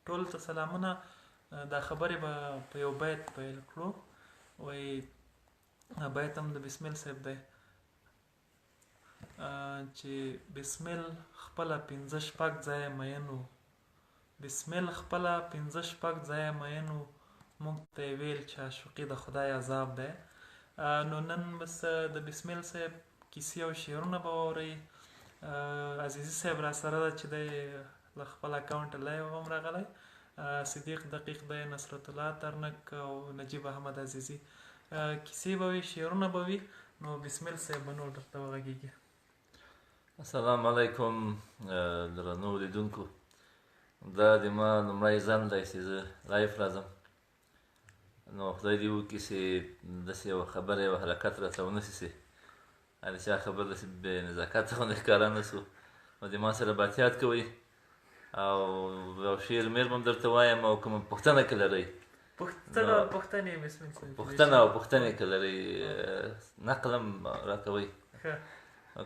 ټولو ته سلامونه. دا خبرې به په یو بیت پیل کړو. وایي بیت هم د بسمل صاحب دی چې بسمل خپله پنځه شپږ ځایه مینو، بسمل خپله پنځه شپږ ځایه مینو، موږ ته یې ویل چې عاشقي د خدای عذاب دی. نو نن بس د بسمل صاحب کیسې او شعرونه به واورئ. عزیزي صاحب را سره ده چې دی له خپل اکاونټ لایو هم راغلی، صدیق دقیق دی، نصرت الله ترنک او نجیب احمد عزیزي. کیسې به وي، شعرونه به وي. نو بسمل صاحب به نور درته وغږېږي. السلام علیکم درنو لیدونکو. دا د ما لومړی ځل دی چې زه لایف راځم، نو خدای دې وکړي چې داسې یوه خبره یو حرکت راته ونه سي، د چا خبر داسې بې نزاکته غوندې ښکاره نه سو، نو د ما سره باتیات کوئ او یو شعر میر به هم درته وایم، او کومه پوښتنه که لرئ، پوښتنه او پوښتنې بسمل صاحب، پوښتنه او پوښتنې که لرئ نقل هم راکوئ،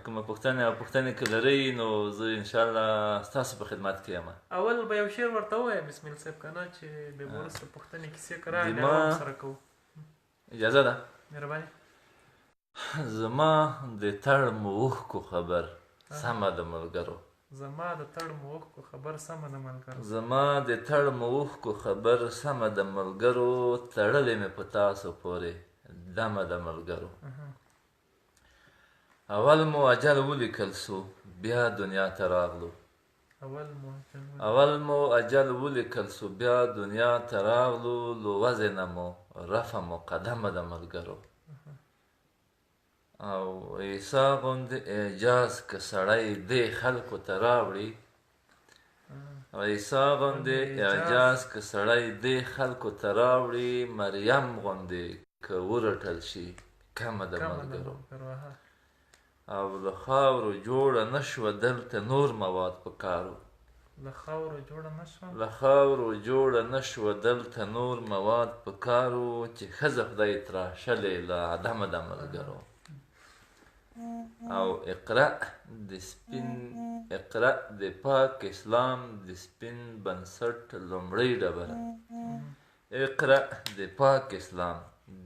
کومه پوښتنه او پوښتنې که لرئ نو زه انشاءالله ستاسو په خدمت کې یم. اول به یو شعر ورته ووایم بسمل صاحب که نه، چې بیا به وروسته پوښتنې کیسې که راغلې هغه هم سره کوو. اجازه ده؟ مهرباني. زما د تړمو اوښکو خبر سمه د ملګرو، زما د تړمو اوښکو خبر سمه د ملګرو، زما د تړمو اوښکو خبر سمه د ملګرو، تړلې مې په تاسو پورې دمه د ملګرو. اول مو اجل ولیکل سو بیا دنیا ته راغلو، اول مو اجل ولیکل سو بیا دنیا ته راغلو، لو وزنه مو رفع مقدمه د ملګرو. او عیسی غوندې اعجاز که سړی دې خلکو ته راوړي، عیسی غوندې اعجاز که سړی دې خلکو ته راوړي، مریم غوندې که ورټل شي کمه د ملګرو. او له خاورو جوړه نه شوه دلته نور مواد په کارو، له خاورو جوړه نه شوه، له خاورو جوړه نه شوه دلته نور مواد په کارو، چې ښځه خدای تراشلې له عدمه د ملګرو. او اقرأ د سپین، اقرأ د پاک اسلام د سپین بنسټ لومړۍ ډبره، اقرأ د پاک اسلام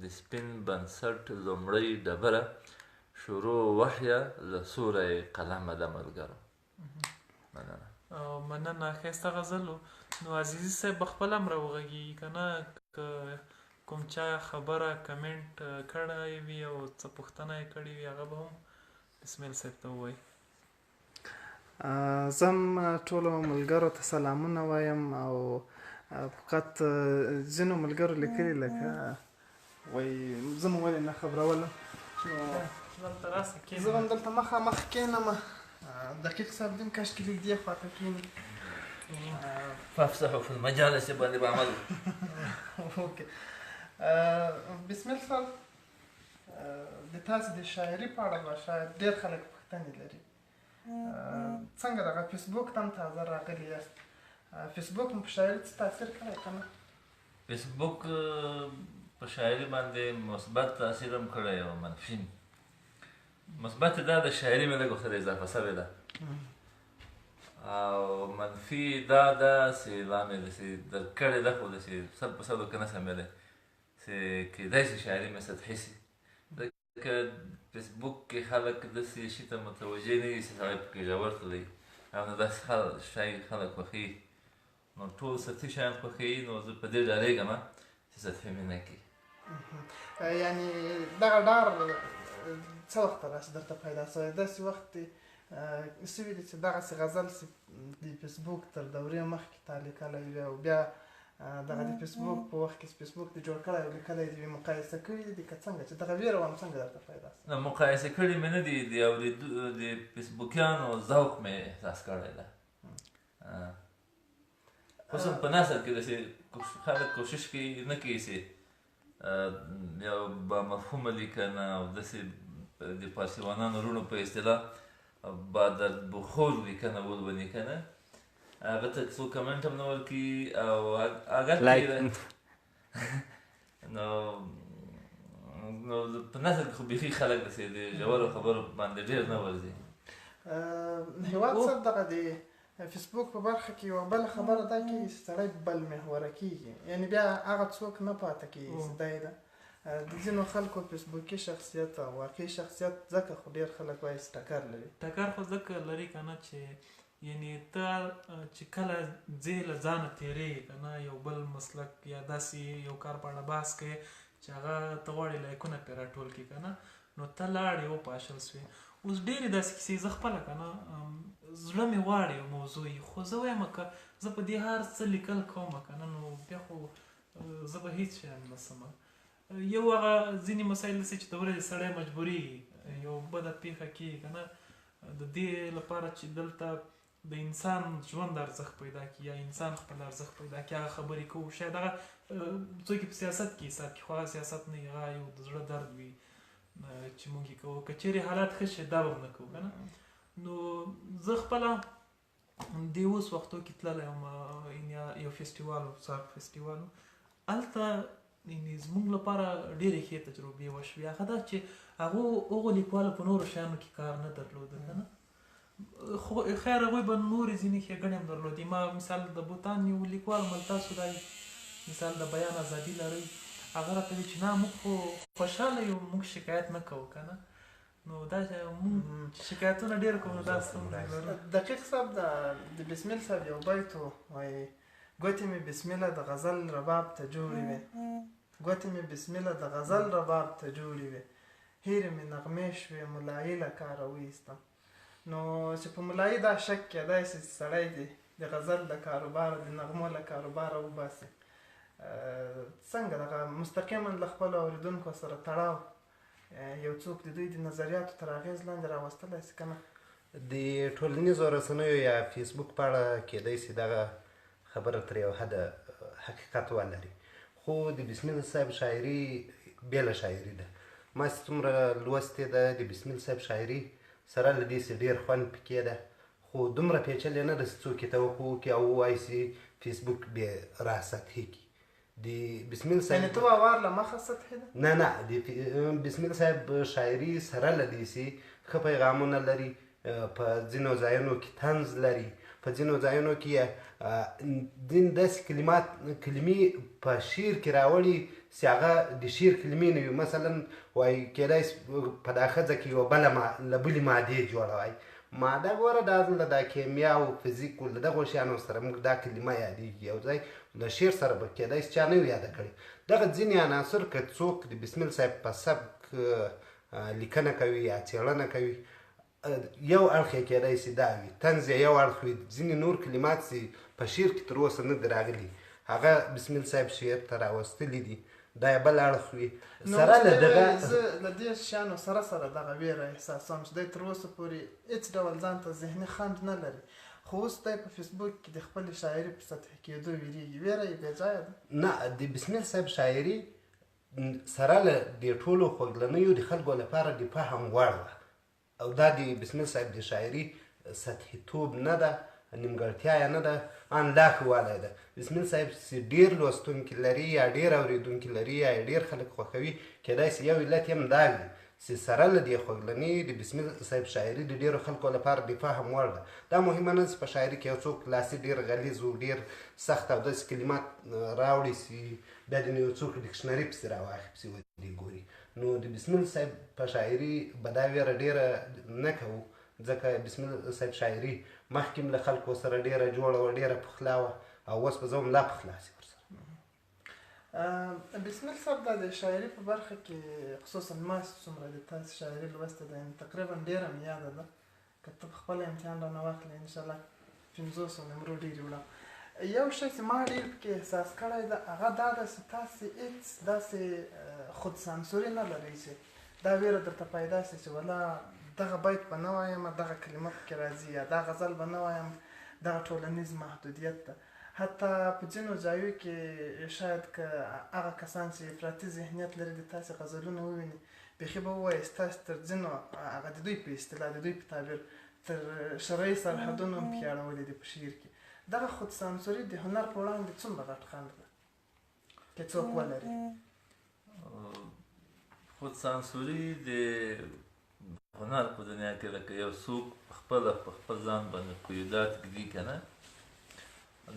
د سپین بنسټ لومړۍ ډبره، شروع وحیه له سوره قلمه د ملګرو. مننه. مننه. ښایسته غزل و. نو عزیزي صاحب به خپله هم راوغږېږي که نه، که کوم چا خبره کمنټ کړی وي او څه پوښتنه یې کړې وي هغه به هم بسمل صاحب ته ووایي. زه هم ټولو ملګرو ته سلامونه وایم، او فقط ځینو ملګرو لیکلي لکه وایي زه مو ولې نه خبرولم، نو زه به هم دلته مخامخ کښېنم. دقیق صاحب دې هم کاشکې لږ دې خواته کښېني. فافسحوا في المجالس باندې به عمل. بسمل صاحب، د تاسې د شاعري په اړه به شاید ډېر خلک پوښتنې لري. څنګه دغه فیسبوک ته هم تازه راغلي یاست، فیسبوک مو په شاعري څه تاثیر کړی که نه؟ فیسبوک په شاعري باندې مثبت تاثیر هم کړی او منفي. مثبت دا د شاعري مې لږ ورسره اضافه شوې ده، او منفي دا ده چې لا مې داسې درک کړې ده، خو داسې 100% که نه سمېدی چې کیدای شي شاعري مې سطحي سي، ځکه فیسبوک کې خلک داسې شي ته متوجه نه دي چې سړی پکې ژور تللی، او نو داسې شی خلک خوښوي، نو ټول سطحي شیان خوښوي، نو زه په دې ډارېږم چې سطحي مې نه کړي. یعنې دغه ډار څه وخت راشي درته پیدا شوی؟ داسې وخت سوي دي چې دغسې غزل د فیسبوک تر دورې مخکې تا لیکلی وي، او بیا دغه د فیسبوک په وخت کې فیسبوک دې جوړ کړی او لیکلی دې وي، مقایسه کړي دي که څنګه چې دغه ویره وم څنګه درته پیدا شوه؟ نه، مقایسه کړي مې نه دي، د فیسبوکیانو ذوق مې احساس کړی ده. خصوصا په نثر کې داسې خلک کوشش کوي نه کوي چې یو بامفهومه لیکنه او داسې د فارسیوانانو وروڼو په اصطلاح بادرد بخور لیکنه ولولي که نه، هغه ته څوک کمنټ هم نه ورکوي، او اگر نو په نثر کې خو بیخي خلک داسې د ژورو خبرو باندې ډېر نه ورځي. هېواد صاحب، دغه د فیسبوک په برخه کې یوه بله خبره دا کوي چې سړی بل محوره کېږي، یعنې بیا هغه څوک نه پاتې کېږي چې دی ده. د ځینو خلکو فیسبوکي شخصیت او واقعي شخصیت ځکه خو ډېر خلک وایي چې ټکر لري. ټکر خو ځکه لري که نه چې یعنې ته چې کله ځې له ځانه تېرېږي که نه یو بل مسلک یا داسې یو کار په اړه بحث کوې چې هغه ته غواړې لایکونه پرې راټول کړي که نه، نو ته لاړې وپاشل سوې. اوس ډېرې داسې کیسې زه خپله که نه زړه مې غواړي یو موضوع وي، خو زه وایم که زه په دې هر څه لیکل کوم که نه نو بیا خو زه به هېڅ شی نه سمه. یو هغه ځینې مسایل داسې چې د ورځې سړی مجبورېږي یو بده پېښه کېږي که نه، د دې لپاره چې دلته د انسان ژوند ارزښت پیدا کړي یا انسان خپل ارزښت پیدا کړي هغه خبرې کوو. شاید هغه څوک په سیاست کې حساب کړي، خو هغه سیاست نه وي، هغه یو د زړه درد وي چې موږ یې کوو. که چېرې حالات ښه شي دا به هم نه کوو که نه. نو زه خپله دې اوس وختو کې تللی یم یو فیسټیوال و، ساک فیسټیوال و، هلته زموږ لپاره ډېرې ښې تجربې وشوې. هغه دا چې هغو لیکوالو په نورو شیانو کې کار نه درلوده که نه، خو خیر هغوی به نورې ځینې ښېګڼې هم درلودې. ما مثال د بوتان یو لیکوال مل تاسو دا مثال د بیان ازادي لرئ، هغه راته وایي چې نه موږ خو خوشحاله یو، موږ شکایت نه کوو که نه. نو دا موږ شکایتونه ډېر کوو نو دا ستونزه لرو. دقیق صاحب د بسمیل صاحب یو بیت و، وایي ګوتې مې بسمیله د غزل رباب ته جوړې وې، ګوتې مې بسمیله د غزل رباب ته جوړې وې، هیرې مې نغمې شوې ملایي له کاره وایستم. نو چې په ملایي دا شک کېدای شي چې سړی دی د غزل له کاروباره د نغمو له کاروباره وباسي، څنګه دغه مستقیما له خپلو اورېدونکو سره تړاو یو څوک د دوی د نظریاتو تر اغېز لاندې راوستلی شي که نه؟ د ټولنیزو رسنیو یا فیسبوک په اړه کېدای شي دغه خبره تر یو حده حقیقت ولري، خو د بسمیل صاحب شاعري بېله شاعري ده. ما چې څومره لوستې ده د بسمیل صاحب شاعري سره له دې چې ډېر خوند پکې ده، خو دومره پیچلې نه ده چې څوک یې توقع وکړي او ووایي چې فیسبوک بې راسطحي کړي. د بسمیل صاحب یعنې ته باور له مخه سطحي ده؟ نه د بسمیل صاحب شاعري سره له دې چې ښه پیغامونه لري، په ځینو ځایونو کې طنز لري، په ځینو ځایونو کې داسې کلمې په شعر کې راوړي چې هغه د شعر کلمې نه وي. مثلا وایي کېدای شي په دا ښځه کې یوه بله له بلې مادې جوړه وای، ماده ګوره دا د کیمیا او فزیک له دغو شیانو سره موږ دا کلمه یادېږي یو ځای، د شعر سره به کېدای شي چا نه وي یاده کړې. دغه ځینې عناصر که څوک د بسمیل صاحب په سبک لیکنه کوي یا څېړنه کوي، یو اړخ یې کېدای شي دا وي، طنز یې یو اړخ وي، ځینې نور کلمات چې په شعر کې تر اوسه نه دي راغلي هغه بسمیل صاحب شعر ته راوستلي دي، دا یې بل اړخ وي. سره له دغه زه له دې شیانو سره دغه ویره احساسوم چې دی تر اوسه پورې هېڅ ډول ځان ته ذهني خنډ نه لري، خو اوس دی په فیسبوک کې د خپلې شاعري په سطحي کېدو ویرېږي. ویره یې بې ځایه ده؟ نه، د بسمیل صاحب شاعري سره له دې ټولو خوږلنیو د خلکو لپاره د فهم وړ وه، او دا د بسمیل صاحب د شاعري سطحي توب نه ده، نیمګړتیا یې نه ده، ان لا ښه والی ده. بسمیل صاحب چې ډېر لوستونکي لري یا ډېر اورېدونکي لري یا ډېر خلک خوښوي، کېدای شي یو علت یې هم دا وي چې سره له دې خوږلنۍ د بسمیل صاحب شاعري د ډېرو خلکو لپاره د فهم وړ ده. دا مهمه نه چې په شاعري کې یو څوک لاسي ډېر غلیظ و ډېر سخت او داسې کلمات راوړي چې بیا د یو څوک ډکشنري پسې راواخلي پسې ودې ګوري. نو د بسمیل صاحب په شاعري به دا ویره ډېره نه کوو، ځکه بسمیل صاحب شاعري مخکې له خلکو سره ډېره جوړه وه، ډېره پخلا وه، او اوس به زه هم لا پخلا شي ورسره. بسمیل صاحب دا د شاعري په برخه کې خصوصا ما چې څومره د تاسې شاعري لوستې ده تقریبا ډېره مې یاده ده، که ته په خپله امتحان رانه واخلې انشاءالله 500 نمرو ډېرې وړم. یو شی چې ما ډېر پکې احساس کړی ده هغه دا ده چې تاسې هېڅ داسې خود سانسوري نه لرئ چې دا ویره درته پیدا شي چې ولا دغه بیت به نه وایم، دغه کلمه پکې راځي، یا دا غزل به نه وایم، دغه ټولنیز محدودیت ده. حتی په ځینو ځایو کې شاید که هغه کسان چې افراطي ذهنیت لري د تاسې غزلونه وویني، بیخي به ووایي ستاسې تر ځینو هغه د دوی په اصطلاح د دوی په تعبیر تر شرعي سرحدونو هم پکې اړولي دي په شعر کې. دغه خود سانسوري د هنر په وړاندې څومره غټ خنډ ده که څوک ولري؟ خود سانسوري د هنر په دنیا کې لکه یو څوک خپله په خپل ځان باندې قیودات ږدي که نه،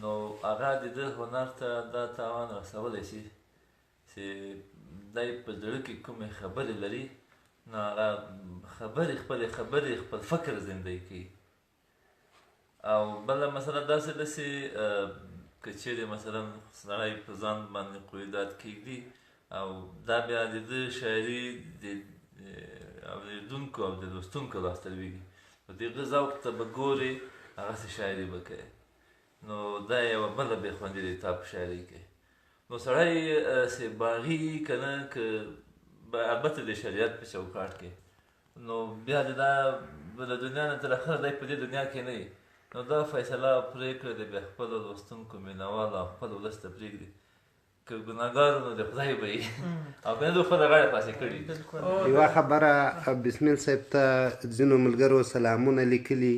نو هغه د ده هنر ته دا تاوان رسولی شي چې دی په زړه کې کومې خبرې لري، نو هغه خپلې خبرې خپل فکر زندګي کوي. او بله مسله داسې ده چې که چیرې مثلا سړی په ځان باندې قیودات کېږدي او دا بیا د ده شاعري د اورېدونکو او د لوستونکو لاسته لوېږي، په دغه ذوق ته به ګورې هغسې شاعري به کوې، نو دا یوه بله بې خوندي ده تا په شاعري کې. نو سړی چې باغي که نه که البته د شریعت په چوکاټ کې، نو بیا د دا له دنیا نه تر اخره دی په دې دنیا کې نه وي، نو دا فیصله او پرېکړه د بیا خپلو لوستونکو مینهوالو او خپل ولس ته پرېږدي. که ګناهګار نو د خدای به وي او که نه د خپله غاړه پاسې کړي. یوه خبره بسمیل صاحب ته ځینو ملګرو سلامونه لیکلي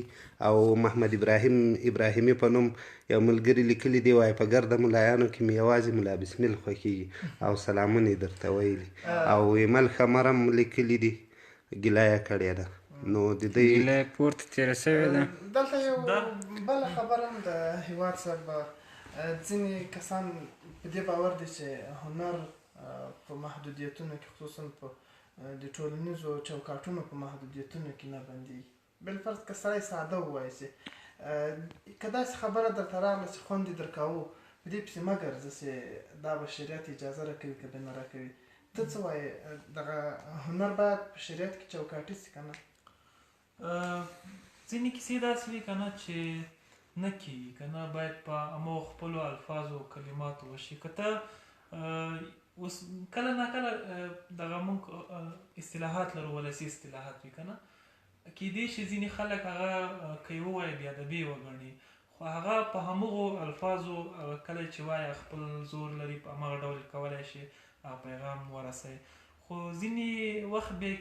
او محمد ابراهیمي په نوم یو ملګري لیکلي دي، وایي په ګرده ملایانو کې مې یوازې ملا بسمیل خوښېږي او سلامونه یې درته ویلي. او ایمل خمر هم لیکلي دي، ګیله یې کړې ده. نو د دې ګیله یې پورته تېره شوې ده. دلته یو بله خبره هم د هیواد صاحب، ځینې کسان په دې باور دي چې هنر په محدودیتونو کې، خصوصا په د ټولنیزو چوکاټونو په محدودیتونو کې نه بندېږي. بالفرض که سړی ساده ووایي چې که داسې خبره درته راغله چې خوند یې درکاوه، په دې پسې مه ګرځه چې دا به شریعت اجازه راکوي که به نه راکوي. ته څه وایې؟ دغه هنر باید په شریعت کې چوکاټي شي که نه؟ ځینې کیسې داسې وي که نه چې نه کېږي که نه، باید په همو خپلو الفاظو او کلماتو وشي. که ته اوس کله ناکله دغه موږ اصطلاحات لرو، ولسي اصطلاحات وي که نه، کیدای شي ځینې خلک هغه که یې ووایي بې ادبي وګڼي، خو هغه په همغو الفاظو کله چې وایي خپل زور لري، په همغه ډول کولی شي پیغام ورسوي. خو ځینې وخت به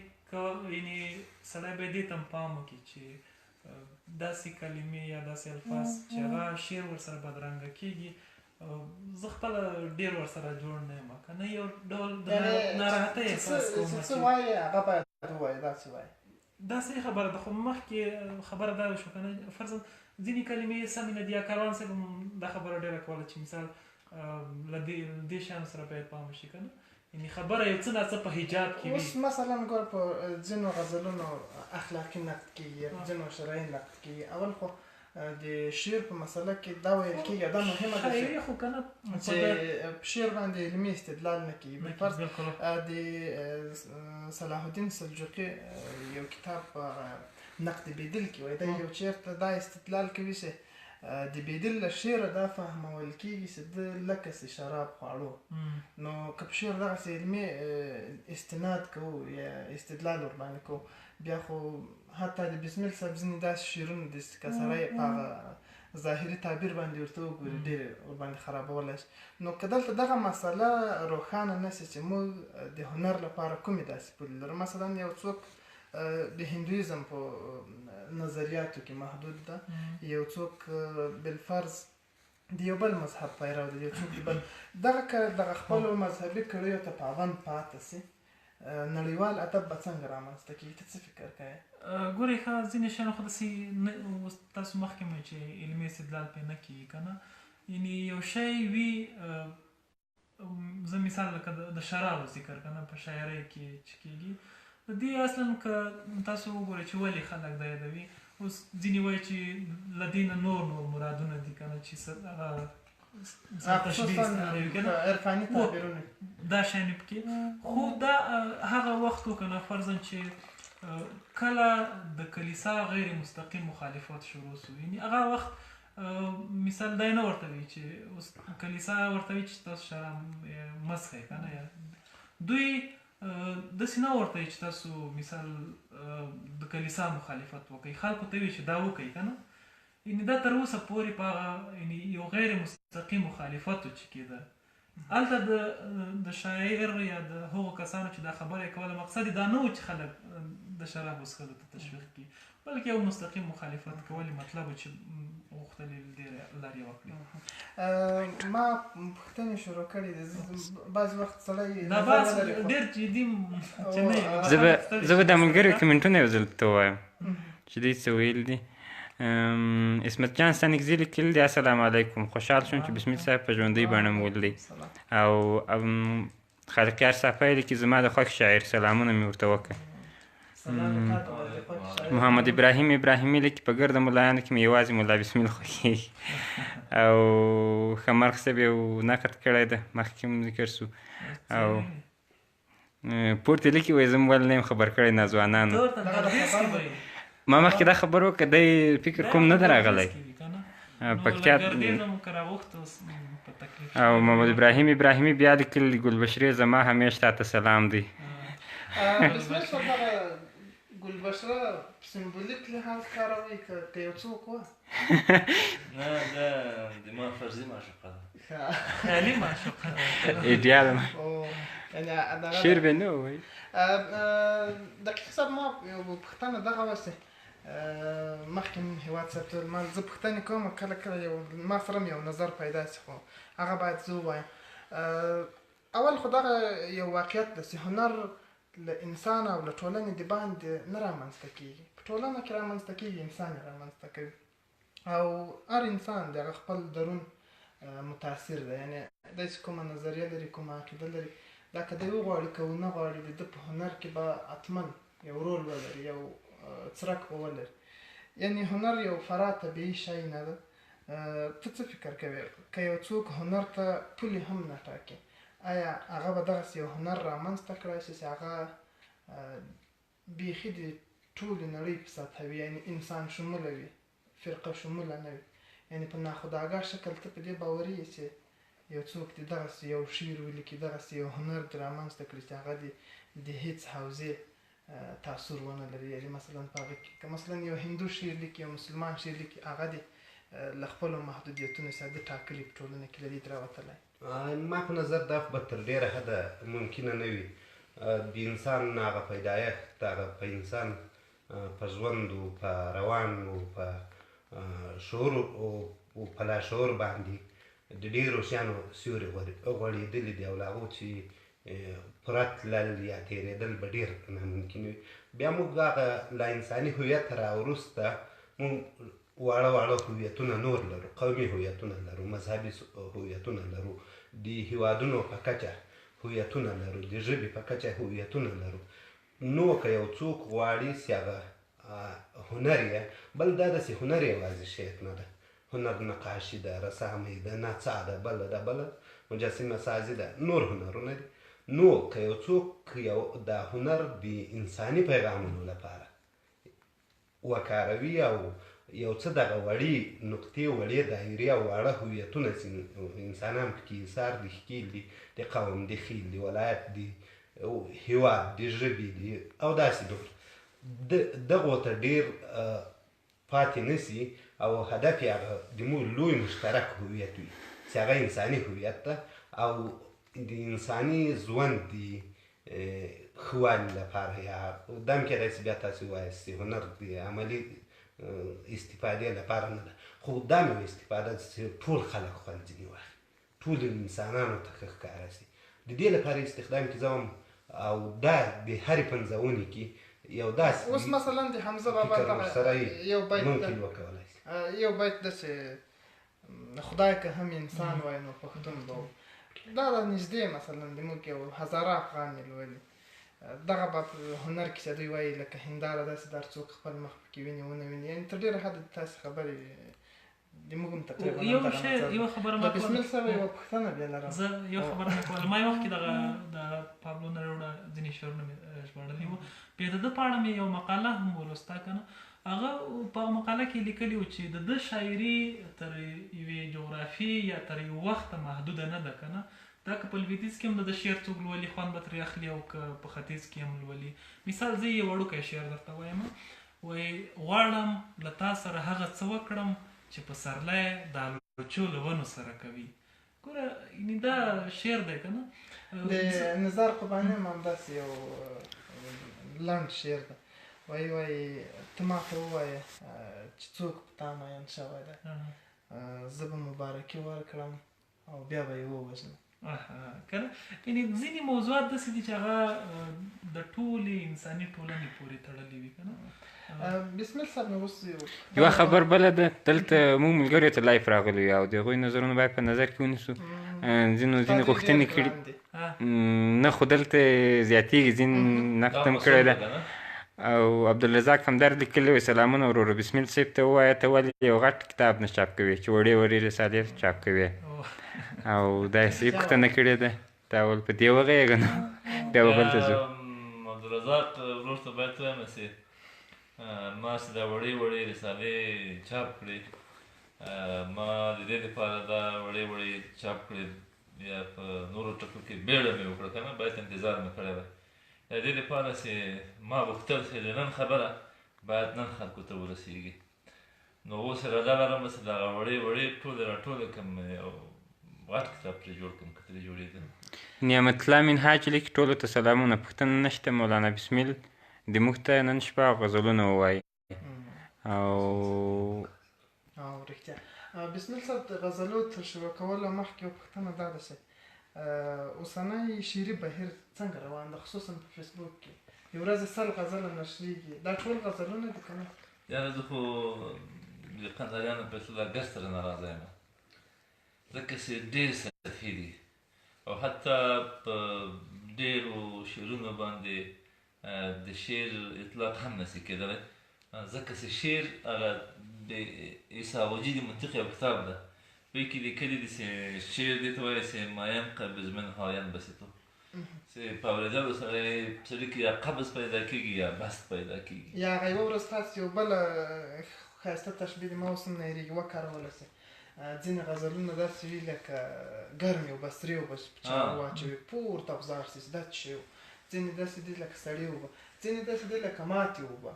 یعنې سړی باید دې ته هم پام وکړي چې داسې کلمې یا داسې الفاظ چې هغه شعر ورسره بدرنګه کېږي. زه خپله ډېر ورسره جوړ نه یم که نه، یو ډول د ناراحتۍ احساس کوم چې څه وایي هغه باید ووایي، داسې وایي. دا صحیح خبره ده، خو مخکې خبره دا شوه که نه، فرضاً ځینې کلمې سمې نه دي. یا کاروان صاحب هم دا خبره ډېره کوله چې مثال له دې شیانو سره باید پام وشي که نه، یعنې خبره یو څه ناڅه په حجاب کې وي. اوس مثلا ګوره په ځینو غزلونو اخلاقي نقد کېږي، په ځینو شرعي نقد کېږي. اول خو د شعر په مسله کې دا ویل کېږي، دا مهمه ده شاعري خو که نه چې په شعر باندې علمي استدلال نه کېږي. بالفرض د صلاح الدین سلجوقي یو کتاب نقد بیدل کې وایي، دا یو چېرته دا استدلال کوي چې د بیدل له شعره دا فهمول کېږي چې ده لکه چې شراب خواړو. نو که په شعر دغسې علمي استناد کوو یا استدلال ورباندې کوو، بیا خو حتی د بسمیل صاحب ځینې داسې شعرونه دي چې که سړی په هغه ظاهري تعبیر باندې ورته وګوري ډېر ورباندې خرابولی شي. نو که دلته دغه مسله روښانه نه شي چې موږ د هنر لپاره کومې داسې پولې لرو. مثلا یو څوک د هندویزم په نظریاتو کې محدود ده، یو څوک بالفرض د یو بل مذهب پیرو دی، یو څوک د بل دغه خپلو مذهبي کړیو ته پابند پاتې سي، نړیوال ادب به څنګه رامنځته کېږي؟ ته څه فکر کوې؟ ګورې ښه ځینې شیان خو داسې تاسو مخکې مو چې علمي استدلال پرې نه کېږي که نه، یعنې یو شی وي. زه مثال لکه د شرابو ذکر که نه په شاعرۍ کې چې کېږي، د دې اصلا که تاسو وګورئ چې ولې خلک دا یادوي. اوس ځینې وایي چې له دې نه نور مرادونه دي که نه، چې عرفاني تعبیرونه دا شیان پکې. خو دا هغه وخت و که نه فرضاً چې کله د کلیسا غیر مستقیم مخالفت شروع شو، یعنې هغه وخت مثال دا نه ورته وي چې اوس کلیسا ورته وي چې تاسو شراب مه څښئ که نه، دوی داسې نه ورته وي چې تاسو مثال د کلیسا مخالفت وکړئ، خلکو ته وي چې دا وکړئ که نه. یعنې دا تر اوسه پورې په هغه یو غیر مستقیم مخالفتو چې کېده، هلته د شاعر یا د هغو کسانو چې دا خبره یې کوله مقصد یې دا نه و چې خلک د شرابو څښلو ته تشویق کړي، بلکې یو مستقیم مخالفت کول یې مطلب و چې غوښتلې ډېرې لارې وکړي. ما پوښتنې شروع کړې دي. بعضې وخت سړی دا بحث ډېر جدي چې نه زه به د ملګرو کمنټونه یو ځل ته ووایم چې دوی څه ویل دي. اسمت جان ستانکزي لیکلي دي السلام علیکم، خوشحال شوم چې بسمیت صاحب په ژوندۍ بڼه مو ولیدی. او خالقیار صافی لیکي زما د خوښ شاعر سلامونه مې ورته وکړه. محمد ابراهیم ابراهیمي لیکي په ګرده ملایانو کې مې یوازې ملا بسمیل خوښېږي. او ښه صاحب یو نقد کړی ده مخکې هم ذکر سو. او پورته لیکي وایي زه م ولې نه یم خبر کړی ناځوانانو. ما مخکې دا خبر وکړه دی فکر کوم نه ده راغلی پکتیا. او محمد ابراهیم ابراهیمي بیا لیکلي ګلبشرې زما همیش تاته سلام دی. بسمیل صاحب دغه ګلبشره سمبولیک لحاظ کاروئ که یو څوک وه؟ نه دا د ما فرضي معشوقه ده، خیالي معشوقه ده، ایډیال شعر به نه ووایي. دقیق صاحب ما یو پوښتنه دغه وسې مخکې مې هېواد ساتل ما زه پوښتنې کوم کله کله یو ما سره هم یو نظر پیدا شي خو هغه باید زه ووایم. اول خو دغه یو واقعیت ده چې هنر له انسان او له ټولنې د باندې نه رامنځته کېږي. په ټولنه کې رامنځته کېږي، انسان یې رامنځته کوي او هر انسان د هغه خپل درون متاثر ده. یعنې داسې کومه نظریه لري، کومه عقیده لري، دا که دی وغواړي که ونه غواړي د ده په هنر کې به حتما یو رول ولري، یو څرک به ولري. یعنې هنر یو فرا طبیعي شی نه ده. ته څه فکر کوې که یو څوک هنر ته پولې هم نه ټاکي آیا هغه به دغسې یو هنر رامنځته کړی شي چې هغه بیخي د ټولې نړۍ په سطحه وي، یعنې انسان شموله وي، فرقه شموله نه وي؟ یعنې په ناخودآګاه شکل ته په دې باوري یې چې یو څوک د دغسې یو شعر ولیکي، دغسې یو هنر دې رامنځته کړي چې هغه د هېڅ حوزې تاثر ونه لري. یعنې مثلا په هغه کې که مثلا یو هندو شعر لیکي، یو مسلمان شعر لیکي، هغه دې له خپلو محدودیتونو سره د ټاکلي په ټولنه کې له دې راوتلی. ما په نظر دا به تر ډېره حده ممکنه نه وي. د انسان هغه پیدایښت هغه په انسان په ژوند و په روان و په شعور و په لاشعور باندې د ډېرو شیانو سیوري غوړېدلي دي او له هغو چې پوره تلل یا تېرېدل به ډېر ناممکن وي. بیا موږ هغه له انساني هویت راوروسته موږ واړه هویتونه نور لرو، قومي هویتونه لرو، مذهبي هویتونه لرو، د هیوادونو په کچه هویتونه لرو، د ژبې په کچه هویتونه لرو. نو که یو څوک غواړي چې هغه هنر یې بل دا داسې هنر یوازې شی نه ده، هنر نقاشي ده، رسامۍ ده، نڅا ده، بله ده، بله مجسمه سازي ده، نور هنرونه دي. نو که یو څوک دا هنر د انساني پیغامونو لپاره وکاروي او یو څه دغه وړې نقطې، وړې دایرې او واړه هویتونه چې انسانان پکې ایثار دي، ښکېل دي، د قوم، د خیل، د ولایت، د هیواد، د ژبې دي او داسې ډول دغو ته ډېر پاتې نه سي او هدف یې هغه د موږ لوی مشترک هویت وي چې هغه انساني هویت ده او د انساني ژوند د ښه والي لپاره یا دا هم کېدای شي بیا تاسې ووایاست چې هنر د عملي استفادې لپاره نه ده، خو دا مې یو استفاده ده چې ټول خلک خوند ځینې واخلي، ټول انسانانو ته ښه ښکاره شي. د دې لپاره استخدام کې زه هم او دا د هرې پنځونې کې یو داسې اوس مثلا د حمزه بابا سره یو بیت ممکن وکولی شي. یو بیت ده چې خدای که هم انسان وای نو پښتون به و. دا نږدې مثلا د موږ یو هزاره افغان یې لولي. دغه به په هنر کې چې دوی وایي لکه هنداره داسې د هر څوک خپل مخ پکې ویني ونه ویني، یعنې تر ډېره حده تاسې خبرې د موږ هم تقریبا یو خبره ما بسمیل صاحب یوه پوښتنه بیا لرم. زه یو خبره مې کوله، ما یې وخت کې دغه د پابلو نروډا ځینې شعرونه مې ژباړلي وو. بیا د ده په اړه مې یو مقاله هم ولوسته که نه، هغه په مقاله کې لیکلي وو چې د ده شاعري تر یوې جغرافیې یا تر یو وخته محدوده نه ده که نه. دا که په لویدیځ کې هم د شعر څوک لولي خوند به ترې اخلي او که په ختیځ کې هم لولي. مثال زه یې وړوکی شعر درته وایم، وایي غواړم له تا سره هغه څه وکړم چې پسرلی د الوچو له ونو سره کوي. ګوره یعنې دا شعر دی که نه. د نزار قباني هم همداسې یو لنډ شعر ده. وایي ته ما ته ووایه چې څوک په تا مین شوی دی، زه به مبارکي ورکړم او بیا به یې ووژنم. کنه یعنې ځینې موضوعات داسې دي چې هغه د ټولې انساني ټولنې پورې تړلي وي که نه. بسمل صاحب نو اوس یوه خبر بله ده، دلته موږ ملګریو ته لایف راغلو یو او د هغوی نظرونه باید په نظر کې ونیسو. ځینې غوښتنې کړي نه، خو دلته زیاتېږي، ځینې نقد هم کړی ده. او عبدالرزاق همدرد لیکلي وی سلامونه وروره، بسمیل صاحب ته ووایه ته ولې یو غټ کتاب نه چاپ کوې چې وړې وړې رسالې چاپ کوې. او دا یې صحیح پوښتنه کړې ده، تا ول په دې وغږېږه نو بیا به بل ته ځو. عبدالرزاق ورور ته باید ووایم چې ما چې دا وړې وړې رسالې چاپ کړې، ما د دې دپاره دا وړې وړې چاپ کړې یا په نورو ټکو کې بیړه مې وکړه که نه، باید انتظار مې کړی وی. د دې دپاره چې ما غوښتل چې د نن خبره باید نن خلکو ته ورسېږي. نو اوس اراده لرم چې دغه وړې وړې ټولې راټولې کړم، یو غټ کتاب پرې جوړ کړم که ترې جوړېدل. نعمت الله منهاج لیکي ټولو ته سلامونه، پوښتنه نشته، مولانا بسمیل د موږ ته نن شپه غزلونه ووایي. او رښتیا بسمیل صاحب د غزلو تر شروع کولو مخکې یو پوښتنه دا ده چې اوسنی شعري بهیر څنګه روان ده، خصوصا په فیسبوک کې یو ورځ 100 غزله نشریږي، دا ټول غزلونه دي که نه؟ یاره زه خو د قنداریانو په اصطلاح ګز سره ناراضه یم، ځکه چې ډېر سطحي دي او حتی په ډېرو شعرونو باندې د شعر اطلاق هم نشي کېدلی، ځکه چې شعر هغه د عیسی وجید منطق یو کتاب ده، په کې لیکلي دي چې شعر دې ته وایي چې ما ینقبض منها ینبسطو، چې په اورېدلو سره سړي کې یا قبض پیدا کېږي یا بست پیدا کېږي. یا هغه یوه ورځ تاسو یو بله ښایسته تشبیه د ما اوس هم نه هېرېږي وکاروله چې ځینې غزلونه داسې وي لکه ګرمې اوبه سرې اوبه چې په چا واچوي پورته افزار شي دا څه شی و، ځینې داسې دي لکه سړې اوبه، ځینې داسې دي لکه ماتې اوبه.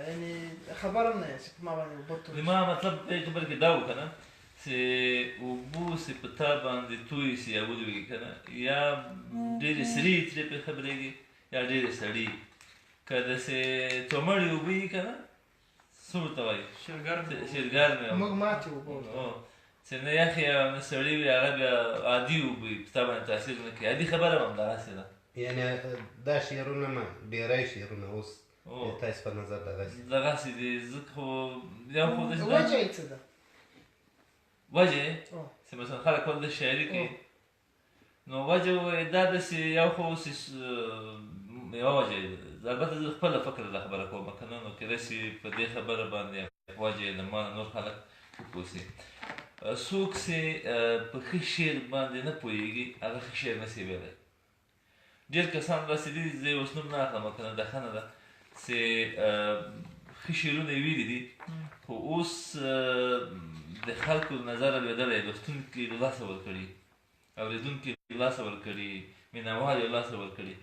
یعنې خبر هم نه یم چې په ما باندې اوبه توی ما مطلب دې خبر کې دا و که نه چې اوبو چې په تا باندې توی شي یا ولوېږي که نه، یا ډېرې سرې ترې پرې خبرېږي یا ډېرې سړې. که داسې تومړې اوبه وي که نه څه ورته وایي شیرګرمې موږ ماتې اوبه چې نه یخې او نه سړې وي، هغه بیا عادي اوبه وي، په تا باندې تاثیر نه کوي. عادي خبره هم همدغسې ده. یعنې دا شعرونه نه ډېری شعرونه اوس تاسو په نظر دغسې دي. ځکه خو یو خو وجه یې څه ده؟ وجه چې مثلا خلک ول د شاعري کوي، نو وجه دا ده چې یو خو یوه وجه البته زه خپله فکر دا خبره کوم که نه، نو کیدای شي په دې خبره باندې وجه یې له ما نور خلک وپوه شي. څوک چې په ښه شعر باندې نه پوهېږي هغه ښه شعر نشي ویلی. ډېر کسان داسې دي، زه یې اوس نوم نه اخلم که نه، دا ښه نه ده چې ښه شعرونه یې ویلي دي خو اوس د خلکو نظر لوېدلی، لوستونکي له لاسه ورکړي، اورېدونکي له لاسه ورکړي، مینهوال یې له لاسه ورکړي.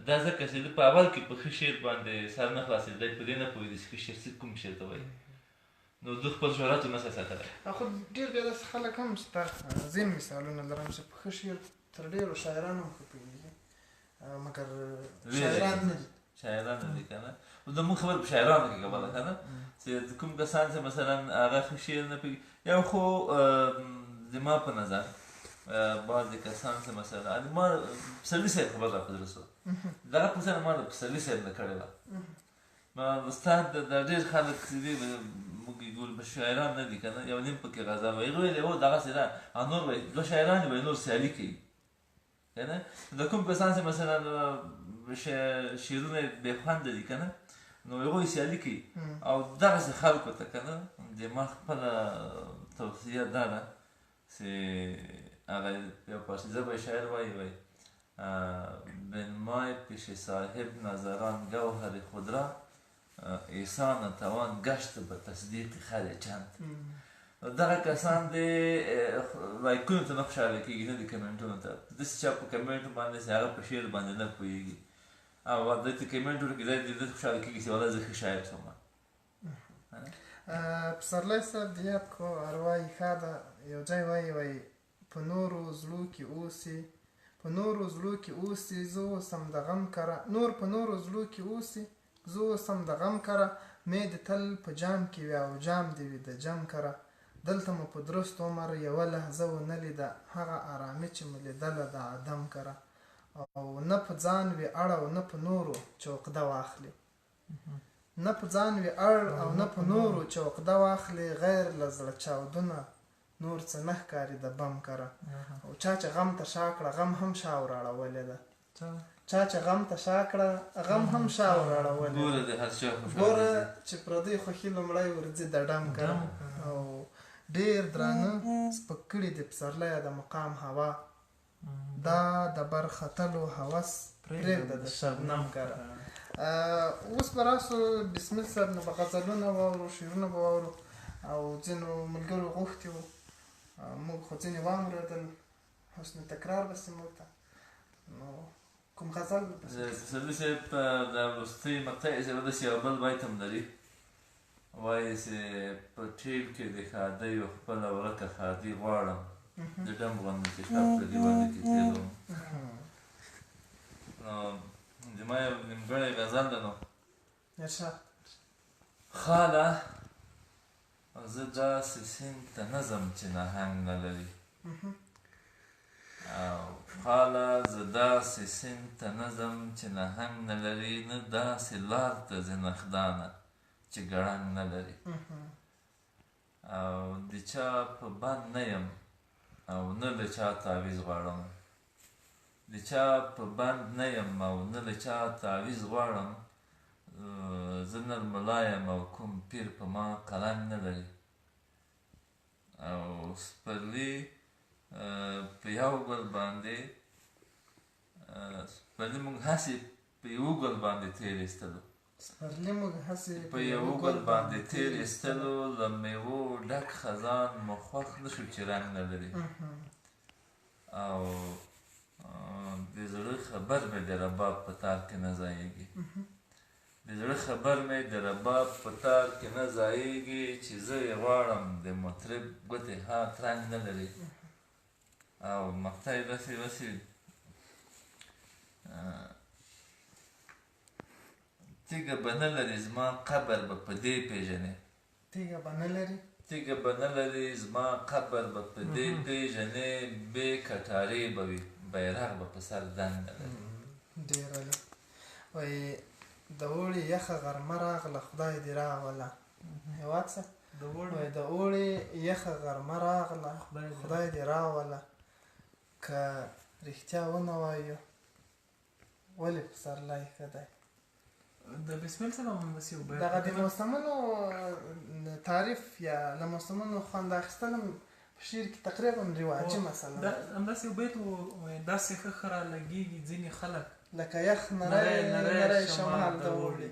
دا ځکه چې ده په اول کې په ښه شعر باندې سر نه خلاصېد، دی په دې نه پوهېده چې ښه شعر کوم شعر ته وایي، نو ده خپل شهرت ونسي ساتلی. خو ډېر بیا داسې خلک هم شته، ځینې مثالونه لرم چې په ښه شعر تر ډېرو شاعرانو هم ښه پوهېږي مګر شاعران نه دي. شاعران نه دي که نه، زموږ خبره په شاعرانو کې کوله که نه، چې کوم کسان چې مثلا هغه ښه شعر نه پوهېږي. یو خو زما په نظر بعضې کسان چې مثلا ما پسرلي صاحب خبر را په زړه شوه، دغه پوښتنه ما د پسرلي صاحب نه کړې وه. استاد دا ډېر خلک چې دي موږ یې ګورو په شاعران نه دي که نه، یو نیم پکې غزل وایي، هغه ویلې هو دغسې ده، او نور وایي دوه شاعران دي وایي نور سیالي کوي که نه. د کوم کسان چې مثلا شعرونه بې خونده دي که نه، نو هغوی سیالي کوي او دغسې خلکو ته که نه د ما خپله توصیه دا ده چې هغه یو پارسي ژبه شاعر وایي بنمای پیش صاحب نظران گوهر خود را ایسان توان گشت به تصدیق خر چند. دغه کسان د لایکونو ته نه خوشحاله کېږي، نه د کمنټونو ته. داسې چا په کمنټ باندې چې هغه په شعر باندې نه پوهېږي او دلته کمنټونو کې دی داسې خوشحاله کېږي چې والله زه ښه شاعر شوم. پسرلی صاحب د یاد کو ارواحي ښه ده، یو ځای وایي په نورو زړو کې اوسي، په نورو زړو کې اوسي، زه اوسم د غم کره، نور په نورو زړو کې اوسي، زه اوس هم د غم کره مې د تل په جام کې وي او جام دې وي د جم کره دلته مو په درست عمر یوه لحظه ونه لیده هغه ارامي چې مې لیدله د عدم کره او نه په ځان وي اړ او نه په نورو چې عقده واخلي نه په ځان وي اړ او نه په نورو چې عقده واخلي غیر له زړه چاودونه نور څه نه ښکاري د بم کره او چا چې غم ته شا کړه غم هم شا وراړولې ده چا چې غم ته شا کړه غم هم شا وراړولې ګوره د هر چا ګوره چې پردی خوښي لومړی ورځي د ډم کره او ډېر درانه سپک کړي د پسرلیه د مقام هوا دا د بر ختلو هوس پرېږده د شبنم کره اوس به راسو بسمل صاحب نه به غزلونه واورو شعرونه به واورو او ځینو ملګرو غوښتي وو موږ خو ځینې واورېدل حسن تکرار به سي موږ ته نو کوم غزل پسرلي صاحب د وروستۍ مقطع یې سره داسې یو بل بیت هم لري وایي چې په ټیل کې د ښادیو خپله ورکه ښادي غواړم د ډم غوندې چې شا په دیوالو کې تېروم نو زما یو نیمګړی غزل ده نو ارشاد خاله زه داسې سیند ته نه ځم چې نهنګ نه لري او خاله زه داسې سیند ته نه ځم چې نهنګ نه لري نه داسې لار ته ځې نخدانه چې ګړنګ نه لري او د چا په بند نه یم او نه له چا تعویض غواړم د چا په بند نه یم او نه له چا تعویض غواړم زه نرملا یم او کوم پیر په ما قلم نه لري او سپرلي په یو ګل باندې سپرلي موږ هسې په یو ګل باندې تېر ایستلو سپرلي موږ هسې په یو ګل باندې تېر ایستلو له میوو ډک خزان مو خوښ نه شو چې رنګ نه لري او د زړه خبر مې د رباب په تار کې نه ځایږي د زړه خبر مې د رباب په تار کې نه ځایږي چې زه یې غواړم د مطرب ګوتې هات رنګ نه لري او مقطع یې داسې تیږه به نه لري زما قبر به په دې پېژنې تیږه به نه لري تیږه به نه لري زما قبر به په دې پېژنې بې کټارې به وي بیرغ به په سر دنګ نه لري ډېره ده وایي د اوړي یخه غرمه راغله خدای دې راوله هېواد څه وایي د اوړي یخه غرمه راغله خدای دې راوله که رښتیا ونه وایو ولې پسرلی ښه دی د بسمل سره هم همداسې یو بیت دغه د موسمونو تعریف یا له موسمونو خوند اخیستل هم په شعر کې تقریبا رواجي مسله ده همداسې یو بیت و داسې ښه ښه رالګېږي ځینې خلک لکه یخ نری شمال د اوړي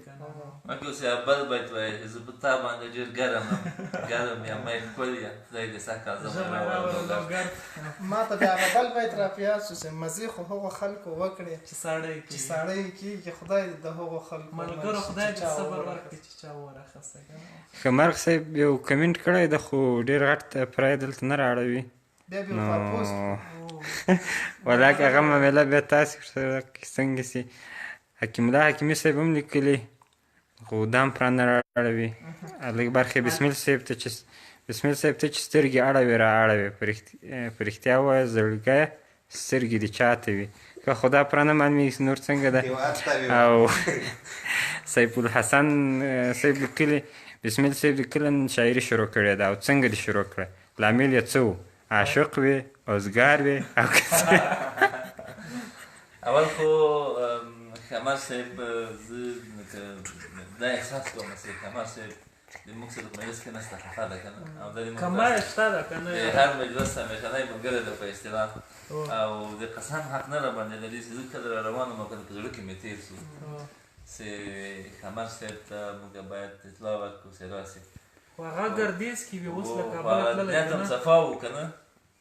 مګر اوس یو بل بیت وایي زه په تا باندې ډېر ګرم یم ګرم یم مې ښکل یم خدای دې سږ کال زما ما ته بیا هغه بل بیت را په یاد شو چې مزې خو هغو خلکو وکړې چې ساړی کېږي خدای د هغو خلکو ملګرو خدای دې صبر ورکړي چې چا ورخسته که نه خمرغ صاحب یو کمنټ کړی ده خو ډېر غټ پرای دلته نه رااړوي بیا پاپوس ولاکه هغه معامله بیا تاسې سره څنګه سي حکیم الله حکیمي صاحب هم لیکلي خو دا هم پرا نه رااړوي لږ برخې بسمل صاحب ته چې سترګې اړوي را اړوي په رښتیا ووایه زړګیه سترګې دې چاته وي که خدا پرا نه معلومېږي نور څنګه ده او سیف الحسن صاحب لیکلي بسمل صاحب د کله شاعري شروع کړې ده او څنګه دې شروع کړه لامل یې څه و عاشق وې اوزګار وې او اول خو خمر صاحب زه دا احساس کوم چې خمر صاحب د موږ سره په مجلس کې نسته خفه ده که نه او دا د موږ کمه شته ده که نه د هر مجلس همیشنی ملګری ده په اصطلاح او د قسم حق نه راباندې لري چې زه کله را روان وم او کله په زړه کې مې تېر شو چې خمر صاحب ته موږ باید اطلاع ورکړو چې راسي خو هغه ګردیز کې وي اوس له کابله تللی نیت هم صفا و که نه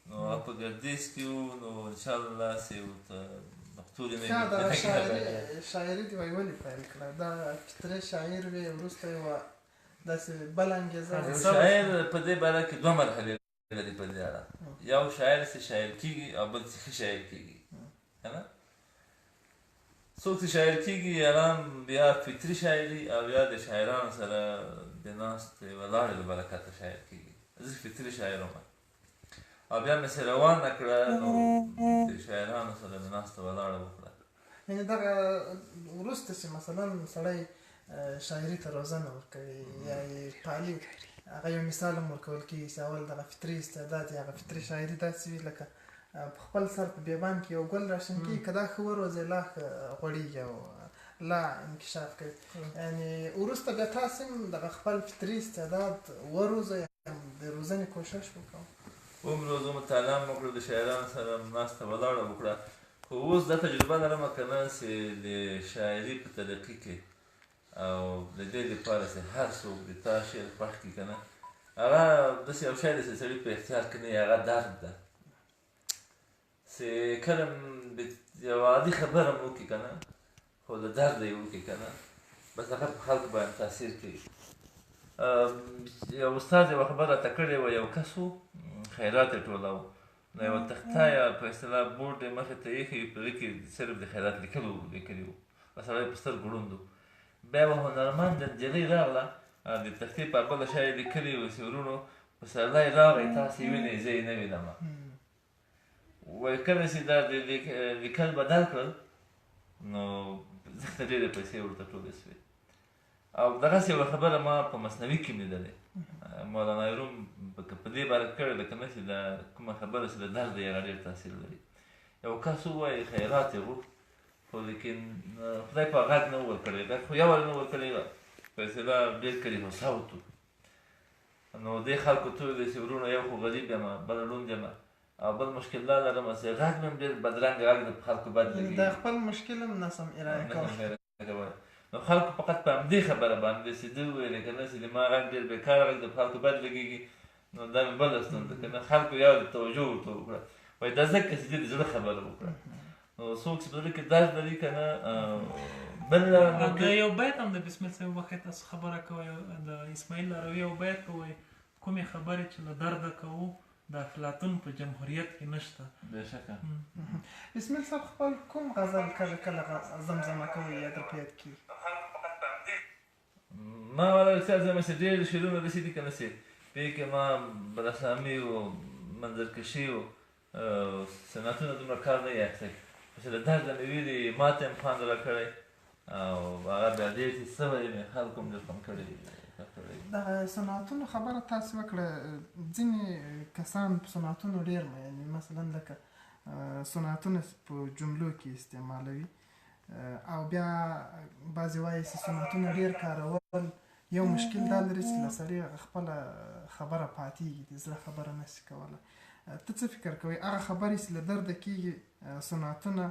نو هغه په ګردیز کې و نو انشاءالله چې ورته مقتول مې شاعري دې وایي ولې پیل کړه دا فطري شاعر وې وروسته یوه داسې بل انګېزه شاعر په دې باره کې دوه مرحلې لري په دې اړه یو شاعر چې شاعر کېږي او بل چې ښه شاعر کېږي که نه څوک چې شاعر کېږي یاران بیا فطري شاعري او یا د شاعرانو سره د ناستې ولاړې له برکته شاعر کېږي. زه فطري شاعر وم او بیا مې څه روانه کړه نو د شاعرانو سره د ناسته ولاړه وکړه. یعنې دغه وروسته چې مثلا سړی شاعري ته روزنه ورکوي یا یې پالي، هغه یو مثال هم ورکول کېږي چې اول دغه فطري استعداد یا هغه فطري شاعري داسې وي لکه په خپل سر په بیابان کې یو ګل راشین کېږي، که دا ښه وروځي لا ښه غوړېږي او لا انکشاف کوي. یعنې وروسته بیا تاسې هم دغه خپل فطري استعداد وروزئ، د روزنې کوشش وکړو. ومروزو، مطالعه مو وکړه، د شاعرانو سره ناسته ولاړه وکړه. خو اوس دا تجربه لرم که نه چې د شاعري په طریقې کې او د دې لپاره چې هر څوک د تا شعر خوښ کړي که نه، هغه داسې یو شی دی چې سړي په اختیار کې نه وي، هغه درد ده چې کله یو عادي خبره م وکړي که نه، خو د درد یې وکړي که نه، بس هغه په خلکو باندې تاثیر کوي. یو استاد یوه خبره راته کړې وه، یو کس و خیرات یې ټولاوه، نو یوه تخته یا په اصطلاح بورډ یې مخې ته ایښی وي، په هغې کې صرف د خیرات لیکلي وو، په سړی په سترګو ړوند و. بیا یوه هنرمنده نجلۍ راغله، د تختې په بله شا یې لیکلي وو چې ورونو پسرلی راغی تاسې وینئ زه یې نه وینمه. وایي کله چې دا د لیکل بدل کړل نو ځکه ډېرې پیسې ورته ټولې سوې. او دغسې یوه خبره ما په مثنوي کې م لیدلې، مولانا روم په دې باره کړې ده که نه چې دا کومه خبره چې د درد یې هغه ډېر تاثیر لري. یو کس ووایي خیرات یې غوښت، خو لیکن خدای په غږ نه و ورکړی، غږ خو یو وارې نه ورکړی وه، په اصطلاح ډېر کلمه صوت و. نو دې خلکو ته ویلې چې ورونو یو خو غریب یم، بله ړوند یم، او بل مشکل دا لرم چې غږ مې هم ډېر بدرنګه غږ د خلکو بد لګېږي، د خپل مشکل هم نسم ارائه کولی. نو خلکو فقط په همدې خبره باندې چې ده وویلې که نه چې د ما غږ ډېر بېکاره غږ د خلکو بد لګېږي، نو دا مې بله ستونزه که نه خلکو یو د توجه ورته وکړه. وایي دا ځکه چې دې د زړه خبره وکړه. نو څوک چې په زړه کې درد لري که نه د یو بیت هم د بسمل صاحب وخت تاسو خبره کوئ، د اسماعیل لاروي یو بیت کوئ، کومې خبرې چې له درده کوو د افلاطون په جمهوریت کې نشته. بېشکه. اسماعیل صاحب خپل کوم غزل کله کله زمزمه کوئ یا در په یاد کېږي؟ ما والا رښتیا زما چې ډېر شعرونه داسې دي که نه چې په هغې کې ما بداسامي و، منظرکشي و، سنتونه دومره کار نه یې اخیستی، خو چې د درده مې ویلي ما ته یې هم خوند راکړی او هغه بیا ډېر چې سوی مې خلکو هم ډېر خوند کړی. دغه صنعتونو خبره تاسې وکړه، ځینې کسان په صنعتونو ډېر یعنې مثلا لکه صنعتونه په جملو کې استعمالوي، او بیا بعضې وایي چې صنعتونه ډېر کارول یو مشکل دا لري چې له سړي خپله خبره پاتېږي، د زړه خبره نشي کولی. ته څه فکر کوئ هغه خبرې چې له درده کېږي صنعتونه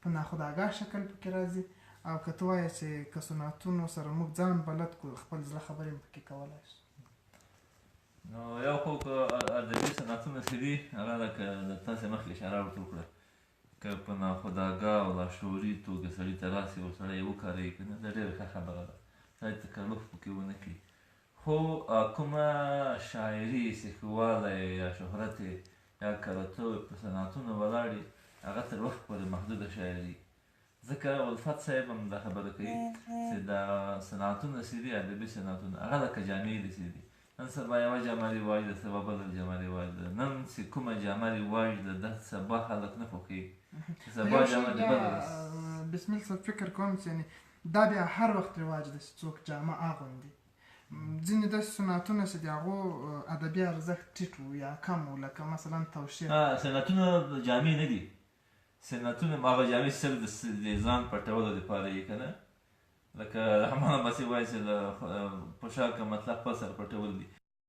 په ناخودآګاه شکل پکې راځي، او که ته وایې چې که صنعتونو سره موږ ځان بلد کړو خپل زړه خبرې هم پکې کولی شو؟ نو یو خو که ادبي صنعتونه چې دي هغه لکه تاسې مخکې اشاره ورته وکړه، که په ناخودآګاه او لاشعوري توګه سړي ته راسي او سړی یې وکاروي که نه، دا ډېره ښه خبره ده، سړی تکلف پکې ونه کړي. خو کومه شاعري چې ښه والی یا شهرت یا کرتوب په صنعتونو ولاړ وي، هغه تر وخت پورې محدوده شاعري. ځکه الفت صاحب هم دا خبره کوي چې دا صنعتونه چې دي ادبي صنعتونه هغه لکه جامې دي چې دي، نن سبا یوه جامه رواج ده، سبا بله جامه رواج ده، نن چې کومه جامه رواج ده دا سبا خلک نه خوښوي چې سبا جامه دې بله ده. بسمل صاحب فکر کوم چې یعنې دا بیا هر وخت رواج ده چې څوک جامه اغوندي. ځینې داسې صنعتونه چې د هغو ادبي ارزښت ټیټ و یا کم و، لکه مثلا توشیح. صنعتونه جامې نه دي، صنعتونه هغه جامې صرف د ځان پټولو دپاره یې که نه، لکه رحمان باسي وایي چې له پوشاکه مطلب خپل سر پټول دي.